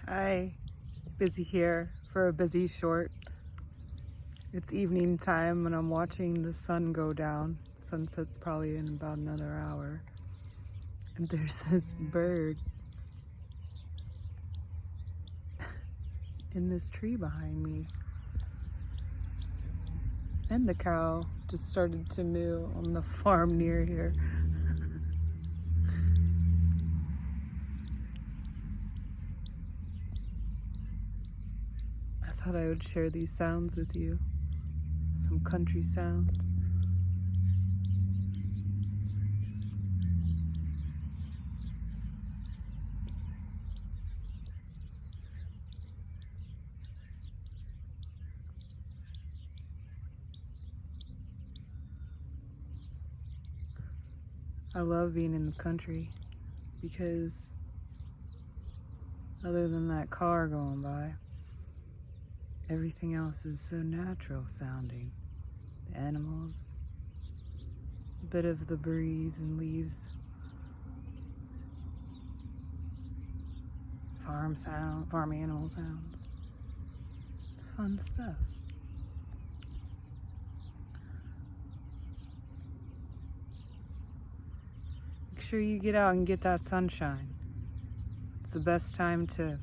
Hi, Bizzy here for a Bizzy short. It's evening time and I'm watching the sun go down. Sunset's probably in about another hour. And there's this bird in this tree behind me. And the cow just started to moo on the farm near here. I thought I would share these sounds with you. Some country sounds. I love being in the country because other than that car going by, everything else is so natural sounding. The animals, a bit of the breeze and leaves, farm animal sounds. It's fun stuff. Make sure you get out and get that sunshine. It's the best time to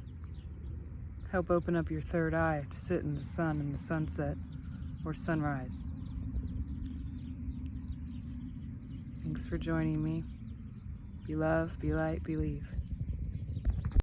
help open up your third eye to sit in the sun in the sunset or sunrise. Thanks for joining me. Be love, be light, believe.